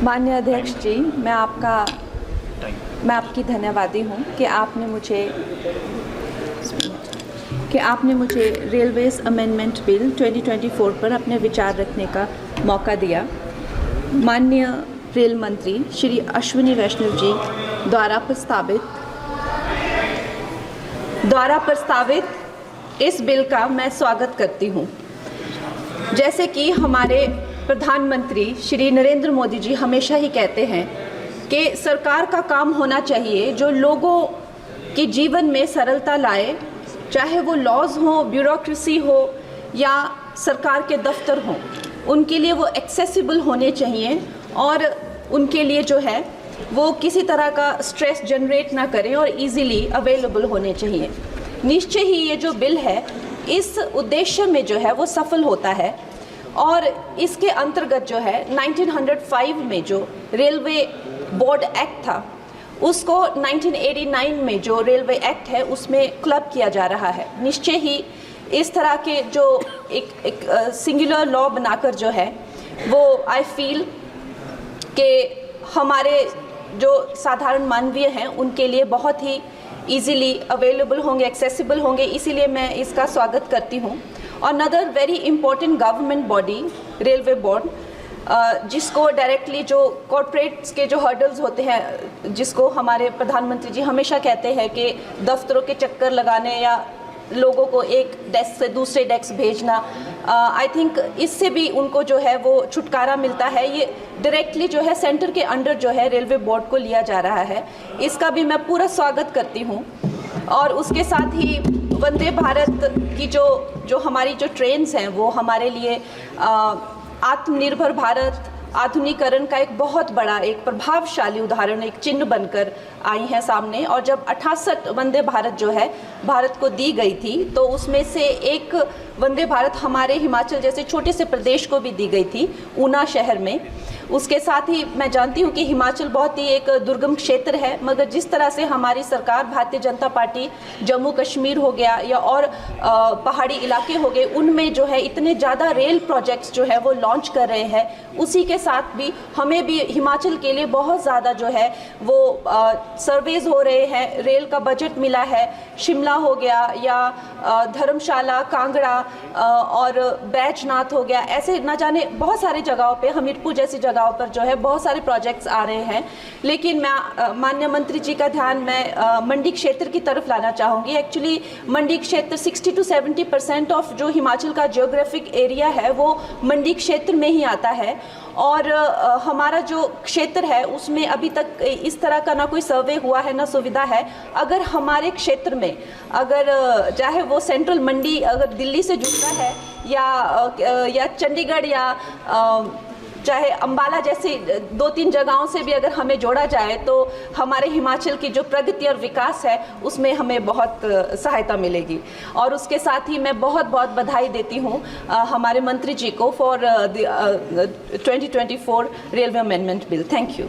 माननीय अध्यक्ष जी, मैं आपकी धन्यवादी हूँ कि आपने मुझे रेलवेज अमेंडमेंट बिल 2024 पर अपने विचार रखने का मौका दिया। माननीय रेल मंत्री श्री अश्विनी वैष्णव जी द्वारा प्रस्तावित इस बिल का मैं स्वागत करती हूँ। जैसे कि हमारे प्रधानमंत्री श्री नरेंद्र मोदी जी हमेशा ही कहते हैं कि सरकार का काम होना चाहिए जो लोगों के जीवन में सरलता लाए, चाहे वो लॉज हो, ब्यूरोक्रेसी हो या सरकार के दफ्तर हों, उनके लिए वो एक्सेसिबल होने चाहिए और उनके लिए जो है वो किसी तरह का स्ट्रेस जनरेट ना करें और इजीली अवेलेबल होने चाहिए। निश्चय ही ये जो बिल है इस उद्देश्य में जो है वो सफल होता है और इसके अंतर्गत जो है 1905 में जो रेलवे बोर्ड एक्ट था उसको 1989 में जो रेलवे एक्ट है उसमें क्लब किया जा रहा है। निश्चय ही इस तरह के जो एक सिंगुलर लॉ बनाकर जो है वो आई फील कि हमारे जो साधारण मानवीय हैं उनके लिए बहुत ही इजीली अवेलेबल होंगे, एक्सेसिबल होंगे, इसीलिए मैं इसका स्वागत करती हूँ। Another very important government body railway board, जिसको डायरेक्टली जो कॉर्पोरेट्स के जो हर्डल्स होते हैं, जिसको हमारे प्रधानमंत्री जी हमेशा कहते हैं कि दफ्तरों के चक्कर लगाने या लोगों को एक डेस्क से दूसरे डेस्क भेजना, आई थिंक इससे भी उनको जो है वो छुटकारा मिलता है। ये डायरेक्टली जो है सेंटर के अंडर जो है रेलवे बोर्ड को लिया जा रहा है, इसका भी मैं पूरा स्वागत करती हूँ। और उसके साथ ही वंदे भारत की जो हमारी जो ट्रेन्स हैं वो हमारे लिए आत्मनिर्भर भारत आधुनिकीकरण का एक बहुत बड़ा, एक प्रभावशाली उदाहरण, एक चिन्ह बनकर आई हैं सामने। और जब 68 वंदे भारत जो है भारत को दी गई थी तो उसमें से एक वंदे भारत हमारे हिमाचल जैसे छोटे से प्रदेश को भी दी गई थी, ऊना शहर में। उसके साथ ही मैं जानती हूँ कि हिमाचल बहुत ही एक दुर्गम क्षेत्र है, मगर जिस तरह से हमारी सरकार भारतीय जनता पार्टी जम्मू कश्मीर हो गया या और पहाड़ी इलाके हो गए, उनमें जो है इतने ज़्यादा रेल प्रोजेक्ट्स जो है वो लॉन्च कर रहे हैं, उसी के साथ भी हमें भी हिमाचल के लिए बहुत ज़्यादा जो है वो सर्वेज हो रहे हैं, रेल का बजट मिला है। शिमला हो गया या धर्मशाला, कांगड़ा और बैजनाथ हो गया, ऐसे न जाने बहुत सारे जगहों पे, हमीरपुर जैसी जगहों पर जो है बहुत सारे प्रोजेक्ट्स आ रहे हैं। लेकिन मैं माननीय मंत्री जी का ध्यान मैं मंडी क्षेत्र की तरफ लाना चाहूँगी। एक्चुअली मंडी क्षेत्र 60 to 70% ऑफ जो हिमाचल का जियोग्राफिक एरिया है वो मंडी क्षेत्र में ही आता है और हमारा जो क्षेत्र है उसमें अभी तक इस तरह का ना कोई सर्वे हुआ है ना सुविधा है। अगर हमारे क्षेत्र में अगर चाहे वो सेंट्रल मंडी अगर दिल्ली से जुड़ता है या चंडीगढ़ या चाहे अंबाला जैसी 2-3 जगहों से भी अगर हमें जोड़ा जाए तो हमारे हिमाचल की जो प्रगति और विकास है उसमें हमें बहुत सहायता मिलेगी। और उसके साथ ही मैं बहुत बहुत बधाई देती हूँ हमारे मंत्री जी को for 2024 railway amendment bill. Thank you.